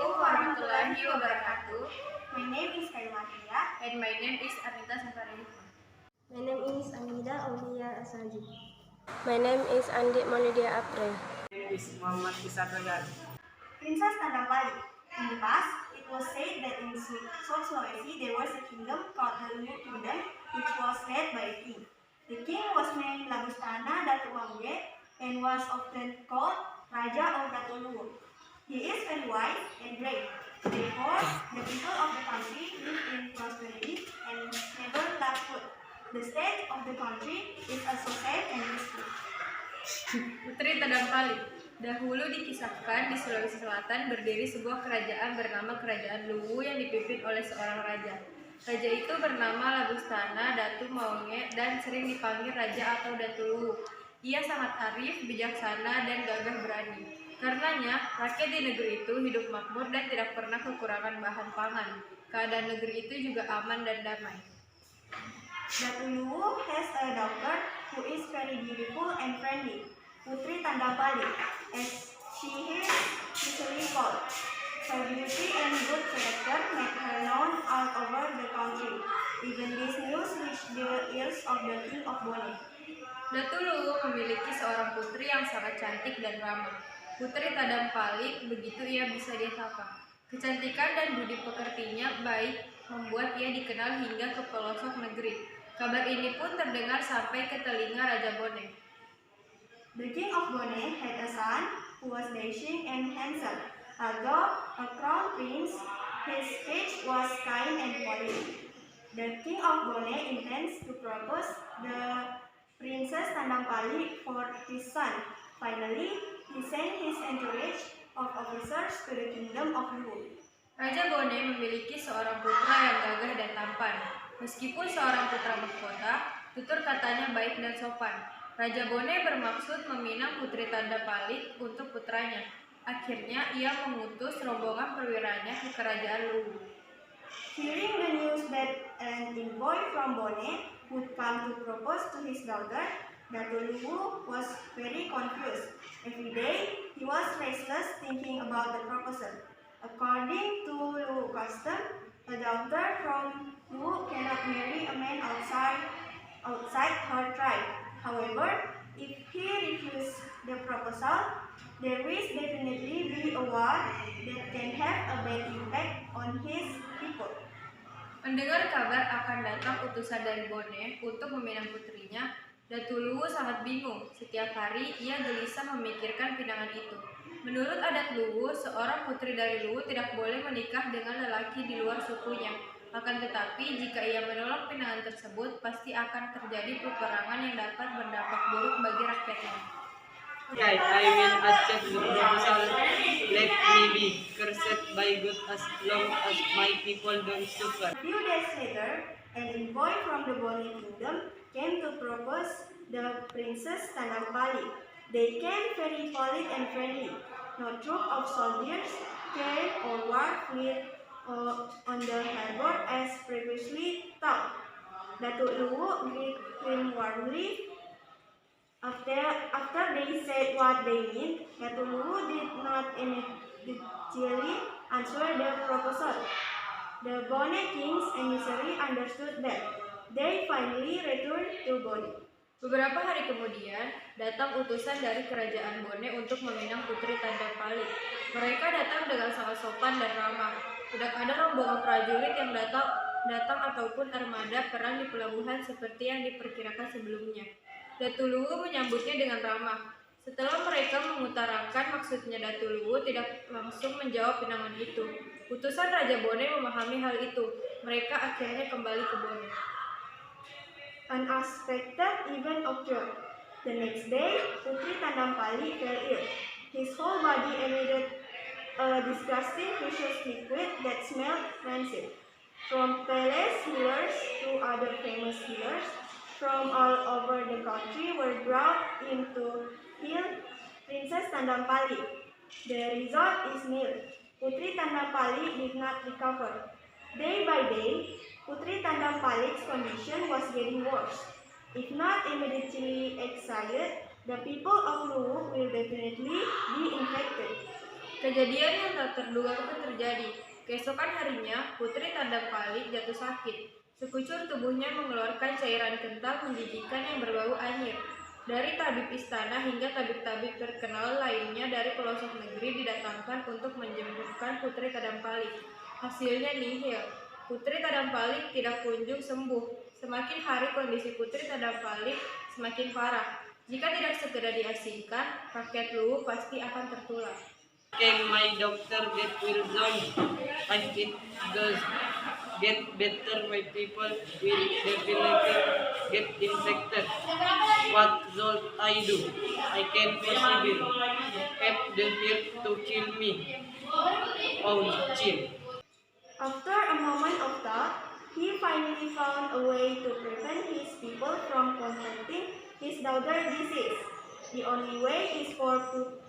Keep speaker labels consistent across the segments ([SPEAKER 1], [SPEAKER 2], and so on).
[SPEAKER 1] Assalamualaikum warahmatullahi wabarakatuh.
[SPEAKER 2] My name is Kaimatia.
[SPEAKER 1] And my name is Anita Safarihma.
[SPEAKER 3] My name is Amida Aulia Asaji.
[SPEAKER 4] My name is Andi Monidia Apre.
[SPEAKER 5] My name is Muhammad Isar Ragal.
[SPEAKER 2] Princess Tanjung Pali. In the past, it was said that in South Sulawesi there was a kingdom called the Luwu Kingdom, which was led by a king. The king was named Labustana Datu Mangge and was often called Raja or Datu Luwu. He is very wise and brave. Therefore, the people of the country live in prosperity and never lack food. The state of the country is also safe and peaceful.
[SPEAKER 1] Putri Tandang Pali. Dahulu dikisahkan di Sulawesi Selatan berdiri sebuah kerajaan bernama Kerajaan Luwu yang dipimpin oleh seorang raja. Raja itu bernama Labustana Datu Maunge dan sering dipanggil Raja atau Datu Luwu. Ia sangat arif, bijaksana, dan gagah berani. Karenanya, rakyat di negeri itu hidup makmur dan tidak pernah kekurangan bahan pangan. Keadaan negeri itu juga aman dan damai.
[SPEAKER 2] Datu Luwu has a daughter who is very beautiful and friendly, Putri Tandang Pali, as she is usually called. Her beauty and good character make her known all over the country. Even this news reached the ears of the King of Bone.
[SPEAKER 1] Datu Luwu memiliki seorang putri yang sangat cantik dan ramah. Putri Tandang Pali, begitu ia bisa disapa. Kecantikan dan budi pekertinya baik membuat ia dikenal hingga ke pelosok negeri. Kabar ini pun terdengar sampai ke telinga Raja Bone.
[SPEAKER 2] The King of Bone had a son who was dashing and handsome. Although a crown prince, his speech was kind and polite. The King of Bone intends to propose the Princess Tandang Pali for his son. Finally, he sent his entourage of officers to the kingdom of Luwu.
[SPEAKER 1] Raja Bone memiliki seorang putra yang gagah dan tampan. Meskipun seorang putra mahkota, tutur katanya baik dan sopan. Raja Bone bermaksud meminang Putri Tandang Pali untuk putranya. Akhirnya ia mengutus rombongan perwiranya ke kerajaan Luwu.
[SPEAKER 2] Hearing the news that an envoy from Bone would come to propose to his daughter, Datu Luwu was very confused. Every day, he was restless thinking about the proposal. According to Luwu custom, a daughter from Luwu cannot marry a man outside her tribe. However, if he refuses the proposal, there will definitely be a war that can have a bad impact on his people.
[SPEAKER 1] Mendengar kabar akan datang utusan dari Bone untuk meminang putrinya, Datu Luwu sangat bingung. Setiap hari ia gelisah memikirkan pinangan itu. Menurut adat Luwu, seorang putri dari Luwu tidak boleh menikah dengan lelaki di luar sukunya. Akan tetapi, jika ia menolak pinangan tersebut, pasti akan terjadi peperangan yang dapat berdampak buruk bagi rakyatnya.
[SPEAKER 5] Right, I will accept the proposal. Let me be cursed by God as long as my people don't suffer.
[SPEAKER 2] A few days later, an envoy from the Bone kingdom came to propose the Princess Tandang Pali. They came very polite and friendly. No troop of soldiers came or war fleet on the harbor as previously thought. Datu Luwu greeted him warmly. After they said what they meant, Datu Luwu did not immediately answer the proposal. The Bone king's emissary understood that. They finally returned to Bone.
[SPEAKER 1] Beberapa hari kemudian, datang utusan dari kerajaan Bone untuk meminang Putri Tandang Pali. Mereka datang dengan sangat sopan dan ramah. Tidak ada rombongan prajurit yang datang ataupun armada perang di pelabuhan seperti yang diperkirakan sebelumnya. Datu Luwu menyambutnya dengan ramah. Setelah mereka mengutarakan maksudnya, Datu Luwu tidak langsung menjawab pinangan itu. Utusan Raja Bone memahami hal itu. Mereka akhirnya kembali ke Bone.
[SPEAKER 2] An unexpected event occurred. The next day, Putri Tandang Pali fell ill. His whole body emitted a disgusting vicious liquid that smelled rancid. From palace healers to other famous healers from all over the country were brought in to heal Princess Tandang Pali. The result is nil. Putri Tandang Pali did not recover. Day by day, Putri Tandang Pali's condition was getting worse. If not immediately exiled, the people of Luwu will definitely be infected.
[SPEAKER 1] Kejadian yang tak terduga pun terjadi. Keesokan harinya, Putri Tandang-Palik jatuh sakit. Sekucur tubuhnya mengeluarkan cairan kental menjijikan yang berbau anyir. Dari tabib istana hingga tabib-tabib terkenal lainnya dari pelosok negeri didatangkan untuk menjemputkan Putri Tandang-Palik. Hasilnya nihil. Putri Tandang-Palik tidak kunjung sembuh. Semakin hari kondisi Putri Tandang-Palik semakin parah. Jika tidak segera diasingkan, rakyat Luwu pasti akan tertular.
[SPEAKER 5] Can my doctor get well soon? If it does get better, my people will definitely get infected. What should I do? I can't possibly have the fear to kill me. Oh, chill.
[SPEAKER 2] After a moment of thought, he finally found a way to prevent his people from contracting his daughter's disease. The only way is for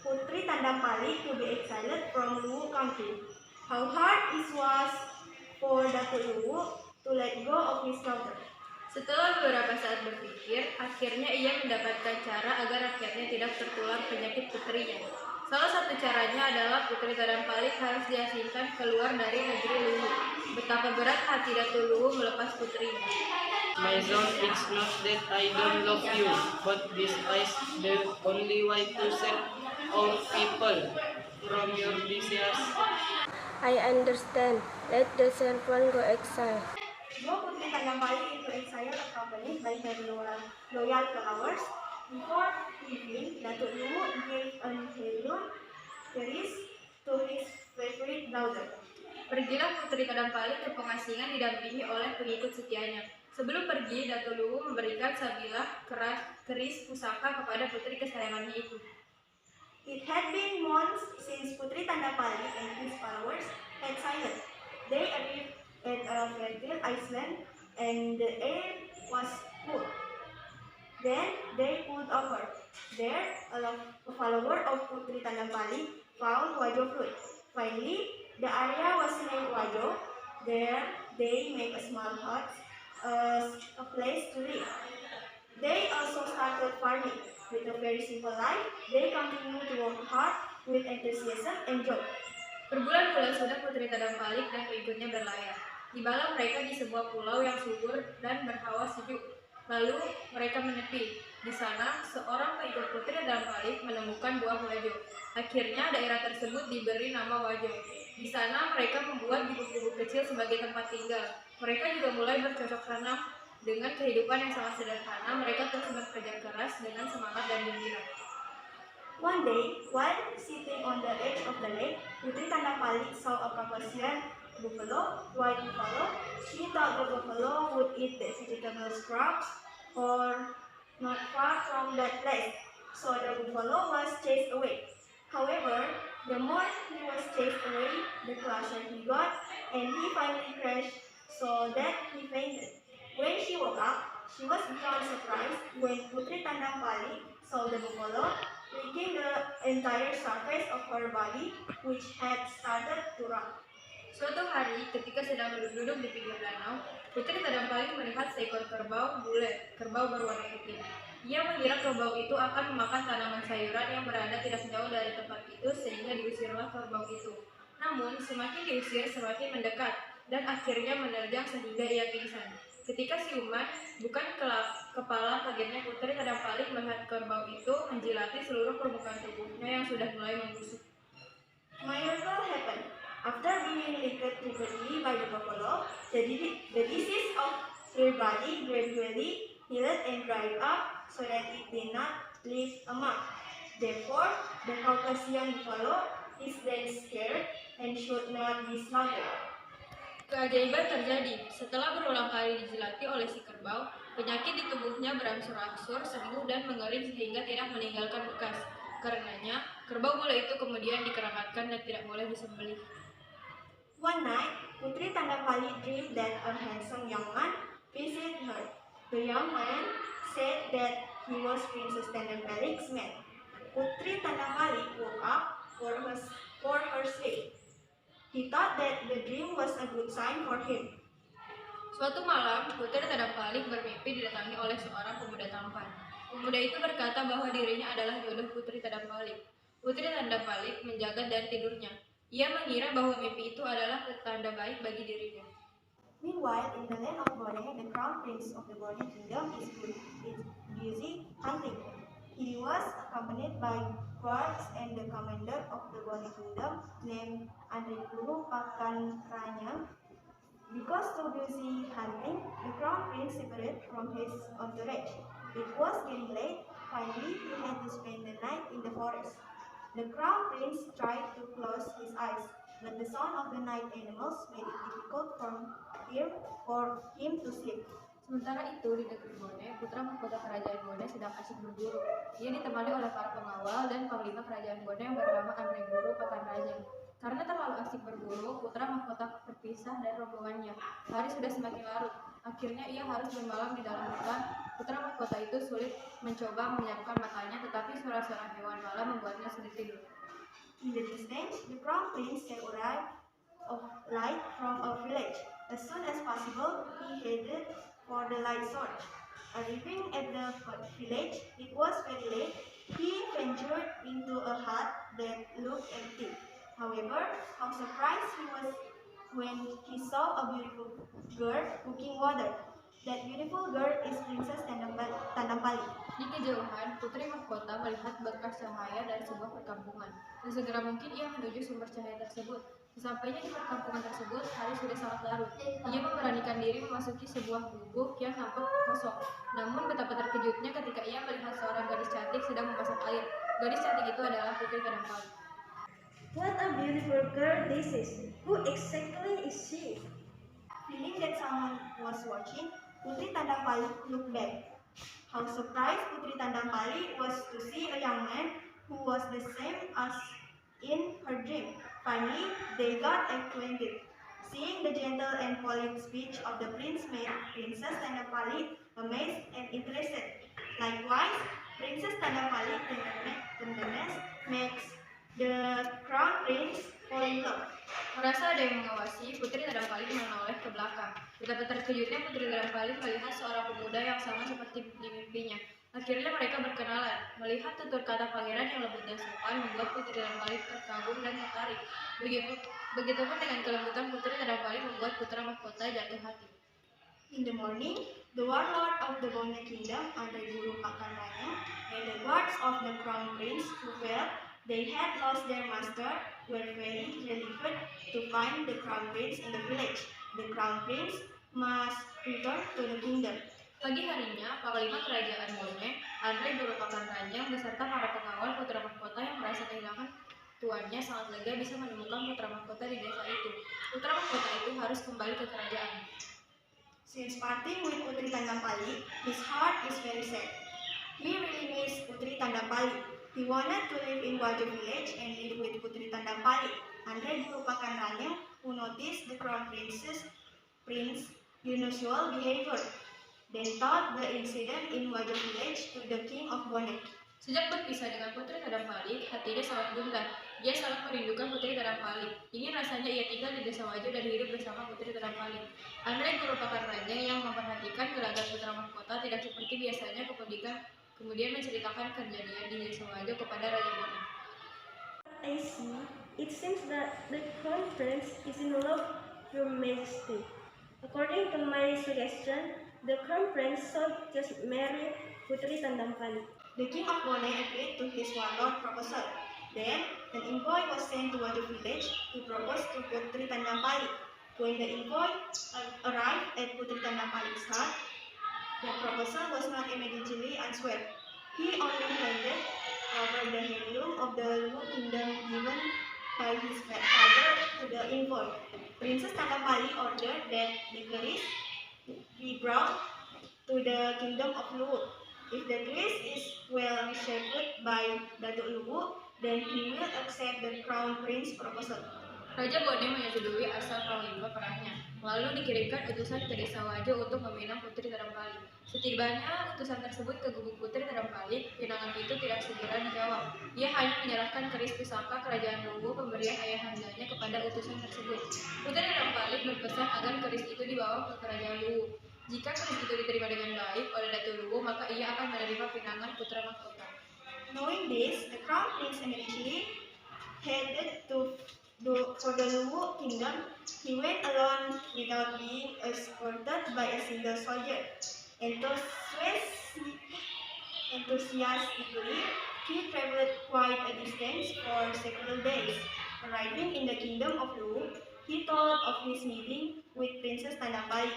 [SPEAKER 2] Putri Tandang-Palik to be exiled from Luwu country. How hard it was for Datuk Luwu to let go of his daughter.
[SPEAKER 1] Setelah beberapa saat berpikir, akhirnya ia mendapatkan cara agar rakyatnya tidak tertular penyakit putrinya. Salah satu caranya adalah Putri Tandang-Palik harus diasingkan keluar dari negeri Luwu. Betapa berat hati Datuk Luwu melepas putrinya.
[SPEAKER 5] My son, it's not that I don't love you, but this is the only way to save our people from your disease.
[SPEAKER 4] I understand. Let the servant go exile.
[SPEAKER 2] Though Putri Tandang-Palik into exile accompanied by her loyal followers, before leaving, Datuk Luwu gave an heirloom cherish to his favorite daughter.
[SPEAKER 1] Pergilah Putri Tandang-Palik ke pengasingan didampingi oleh pengikut setianya. Sebelum pergi, Datuk Luwu memberikan sabilah keris pusaka kepada putri kesayangannya itu.
[SPEAKER 2] It had been months since Putri Tandang-Palik and his followers had sailed. They arrived at a fertile island and the air was cool. Then they pulled over. There, a follower of Putri Tandang-Palik found Wajo fruit. Finally, the area was named Wajo. There, they make a small hut, a place to live. They also started farming. With a very simple life, they continue to work hard with enthusiasm and joy.
[SPEAKER 1] Berbulan-bulan sudah Putri Tandang-Palik dan pengikutnya berlayar. Tibalah mereka di sebuah pulau yang subur dan berhawa sejuk. Lalu mereka menepi. Di sana, seorang pengikut Putri Tandang-Palik menemukan buah wajo. Akhirnya daerah tersebut diberi nama Wajo. Di sana mereka membuat gubuk-gubuk kecil sebagai tempat tinggal. Mereka juga mulai bercocok tanam dengan kehidupan yang sangat sederhana. Mereka terus bekerja keras dengan semangat dan gembira.
[SPEAKER 2] One day, while sitting on the edge of the lake, Putri Tandang-Palik saw a Caucasian buffalo, white buffalo. She thought the buffalo would eat the vegetable scraps or not far from that place, so the buffalo was chased away. However, the more he was chased away, the closer he got, and he finally crashed so that he fainted. When she woke up, she was beyond surprised when Putri Tandang-Palik saw the buffalo licking the entire surface of her body, which had started to rot.
[SPEAKER 1] Suatu hari, ketika sedang duduk di pinggir danau, Putri Tandang-Palik melihat seekor kerbau bule, kerbau berwarna putih. Ia mengira kerbau itu akan memakan tanaman sayuran yang berada tidak jauh dari tempat itu sehingga diusirlah kerbau itu. Namun, semakin diusir semakin mendekat dan akhirnya menerjang sehingga ia pingsan. Ketika siuman, bukan kepala kagetnya Putri Tandang-Palik melihat kerbau itu menjilati seluruh permukaan tubuhnya yang sudah mulai membusuk.
[SPEAKER 2] Miracle happened. After being licked repeatedly by the buffalo, the disease of her body gradually healed and dried up so that it did not leave a mark. Therefore, the Caucasian buffalo is then scared and should not be slaughtered.
[SPEAKER 1] Keajaiban terjadi. Setelah berulang kali dijilati oleh si kerbau, penyakit di tubuhnya berangsur-angsur sembuh dan mengering sehingga tidak meninggalkan bekas. Karenanya, kerbau bule itu kemudian dikeramatkan dan tidak boleh disembelih.
[SPEAKER 2] One night, Putri Tandang-Palik dreamed that a handsome young man visited her. The young man said that he was Princess Tandang-Palik's man. Putri Tandang-Palik woke up for her sleep. He thought that the dream was a good sign for him.
[SPEAKER 1] Suatu malam, Putri Tandang-Palik bermimpi didatangi oleh seorang pemuda tampan. Pemuda itu berkata bahwa dirinya adalah jodoh Putri Tandang-Palik. Putri Tanda Palik menjaga dari tidurnya. Ia mengira bahwa mimpi itu adalah tanda baik bagi dirinya.
[SPEAKER 2] Meanwhile, in the land of Bone, the crown prince of the Bone kingdom is busy hunting. He was accompanied by guards and the commander of the Bone kingdom named Andriguru Pakanranyang. Because so busy hunting, the crown prince separated from his entourage. It was getting late. Finally, he had to spend the night in the forest. The crown prince tried to close his eyes, but the sound of the night animals made it difficult for him to sleep.
[SPEAKER 1] Sementara itu, di negeri Bone, putra mahkota kerajaan Bone sedang asyik berburu. Ia ditemani oleh para pengawal dan panglima kerajaan Bone yang bernama Andriguru Pakanranyang. Karena terlalu asyik berburu, putra mahkota terpisah dari rombongannya. Hari sudah semakin larut. Akhirnya ia harus bermalam di dalam hutan. Putra mahkota itu sulit mencoba memejamkan matanya, tetapi suara-suara hewan malam membuatnya sulit tidur.
[SPEAKER 2] In the distance, the crown prince saw a ray of light from a village. As soon as possible, he headed for the light source. Arriving at the village, it was very late. He ventured into a hut that looked empty. However, how surprised he was when he saw a beautiful girl cooking water. That beautiful girl is Princess Tandampali.
[SPEAKER 1] Di kejauhan, putri mahkota melihat berkas cahaya dari sebuah perkampungan. Sesegera mungkin ia menuju sumber cahaya tersebut. Sesampainya di perkampungan tersebut, hari sudah sangat larut. Ia memberanikan diri memasuki sebuah gubuk yang nampak kosong. Namun betapa terkejutnya ketika ia melihat seorang gadis cantik sedang memasak air. Gadis cantik itu adalah Putri Tandampali.
[SPEAKER 3] What a beautiful girl this is. Who exactly is she?
[SPEAKER 2] Feeling that someone was watching, Putri Tandampali looked back. How surprised Putri Tandampali was to see a young man who was the same as in her dream. Finally, they got acquainted. Seeing the gentle and polite speech of the prince made Princess Tandampali amazed and interested. Likewise, Princess Tandampali tenderness makes the crown prince fall in love.
[SPEAKER 1] Merasa ada yang mengawasi, Putri Tandampali menoleh ke belakang. Betapa terkejutnya Putri Tandampali melihat seorang pemuda yang sama seperti di mimpinya. Akhirnya mereka berkenalan. Melihat tutur kata pangeran yang lembut dan sopan membuat Putri Tandampali terkagum dan tertarik. Begitupun dengan kelembutan Putri Tandampali membuat putra mahkota jatuh hati.
[SPEAKER 2] In the morning, the warlord of the Bone kingdom, Andriguru Pakanranyang, and the guards of the crown prince who felt they had lost their master were very relieved to find the crown prince in the village. The crown prince must return to the kingdom.
[SPEAKER 1] Pagi harinya, panglima kerajaan Bone, Andriguru Pakanranyang beserta para pengawal putra mahkota yang merasa kehilangan tuannya sangat lega bisa menemukan putra mahkota di desa itu. Putra mahkota itu harus kembali ke kerajaan.
[SPEAKER 2] Since parting with Putri Tandampali, his heart is very sad. He really missed Putri Tandampali. He wanted to live in Wajo village and live with Putri Tandampali. Andriguru Pakanranyang, who noticed the crown prince's unusual behavior, then told the incident in Wajo village to the king of Bone.
[SPEAKER 1] Sejak berpisah dengan Putri Tandampali, hatinya sangat gundah. Dia sangat merindukan Putri Tandampali. Ingin rasanya ia tinggal di desa Wajo dan hidup bersama Putri Tandampali. Andriguru Pakanranyang yang memperhatikan gelagat putra mahkota tidak seperti biasanya kemudian menceritakan kejadian di desa Wajo kepada Raja Bone.
[SPEAKER 3] I see. It seems that the crown prince is in love with your majesty. According to my suggestion, the crown prince should just marry Putri Tandampali.
[SPEAKER 2] The king of Bone agreed to his warlord proposal. Then, an envoy was sent to Wajo village to propose to Putri Tandampali. When the envoy arrived at Putri Tandampali's hut, the proposal was not immediately answered. He only handed over the handloom of the Luwu kingdom given by his father to the envoy. Princess Tandampali ordered that the keris be brought to the kingdom of Luwu. If the keris is well received by Datuk Luwu, then he will accept the crown prince proposal.
[SPEAKER 1] Raja Bone menyetujui asal panglima perangnya. Lalu dikirimkan utusan ke desa Wajo untuk meminang Putri Tandampali. Setibanya utusan tersebut ke gubuk Putri Tandampali, pinangan itu tidak segera dijawab. Ia hanya menyerahkan keris pusaka kerajaan Luwu pemberian ayahandanya kepada utusan tersebut. Putri Tandampali berpesan agar keris itu dibawa ke kerajaan Luwu. Jika keris itu diterima dengan baik oleh Datuk Luwu, maka ia akan menerima pinangan putra mahkota.
[SPEAKER 2] Knowing this, the crown prince immediately headed for the Luwu kingdom. He went alone without being escorted by a single soldier. Enthusiastically, he traveled quite a distance for several days. Arriving in the kingdom of Luwu, he told of his meeting with Princess Tandapali.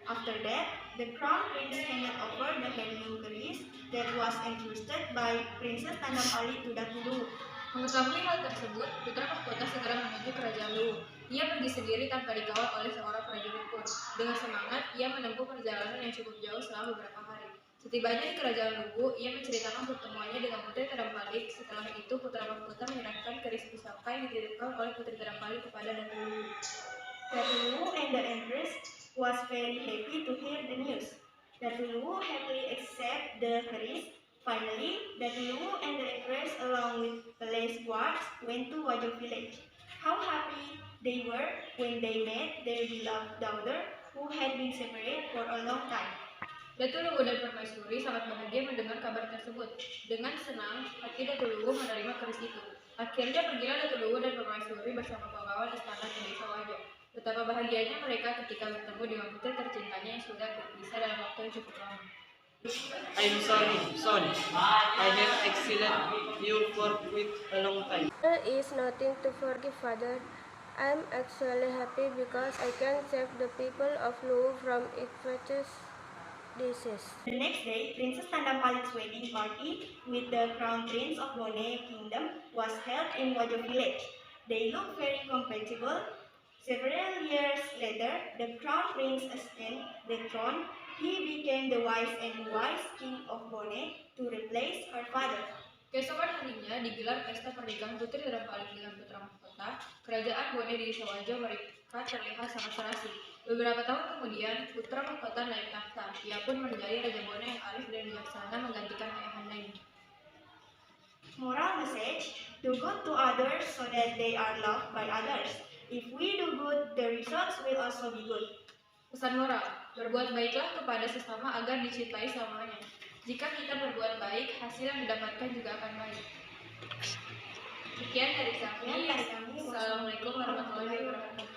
[SPEAKER 2] After that, the crown prince handed over the heirloom keris that was entrusted by Princess Tandapali to Datu Luwu.
[SPEAKER 1] Mengetahui hal tersebut, putra mahkota segera menuju kerajaan Luwu. Ia pergi sendiri tanpa dikawal oleh seorang prajurit pun. Dengan semangat, ia menempuh perjalanan yang cukup jauh selama beberapa hari. Setibanya di kerajaan Luwu, ia menceritakan pertemuannya dengan Putri Tadampalik. Setelah itu, putra mahkota menyerahkan keris pusaka yang dititipkan oleh Putri Tadampalik kepada Datu Luwu.
[SPEAKER 2] Datu Luwu and the Empress was very happy to hear the news. Datu Luwu happily accepted the keris. Finally, Datu Luwu and the Empress along with palace guards went to Wajo village. How happy they were when they met their beloved daughter who had been separated for a long time.
[SPEAKER 1] Datu Luwu dan Permaisuri sangat bahagia mendengar kabar tersebut. Dengan senang, hati Datu Luwu menerima keris itu. Akhirnya pergilah Datu Luwu dan Permaisuri bersama pengawal istana ke desa Wajo. Betapa bahagianya mereka ketika bertemu dengan putri tercintanya yang sudah berpisah dalam waktu yang cukup lama.
[SPEAKER 5] I'm sorry, son. I have exiled you for quite a long time.
[SPEAKER 4] There is nothing to forgive, Father. I'm actually happy because I can save the people of Luwu from infectious disease.
[SPEAKER 2] The next day, Princess Tandampalik's wedding party with the crown prince of Bone Kingdom was held in Wajo village. They looked very compatible. Several years later, the crown prince ascended the throne. He became the wise king of Bone to replace her father.
[SPEAKER 1] Keesokan harinya digelar pesta pernikahan Putri Tadampalik dengan putra mahkota. Kerajaan Bone di desa Wajo mereka terlihat sangat serasi. Beberapa tahun kemudian, putra mahkota naik takhta. Ia pun menjadi Raja Bone yang arif dan bijaksana menggantikan ayahandanya.
[SPEAKER 2] Moral message: do good to others so that they are loved by others. If we do good, the results will also be good.
[SPEAKER 1] Pesan moral, berbuat baiklah kepada sesama agar dicintai selamanya. Jika kita berbuat baik, hasil yang didapatkan juga akan baik. Sekian dari kami. Assalamualaikum warahmatullahi wabarakatuh.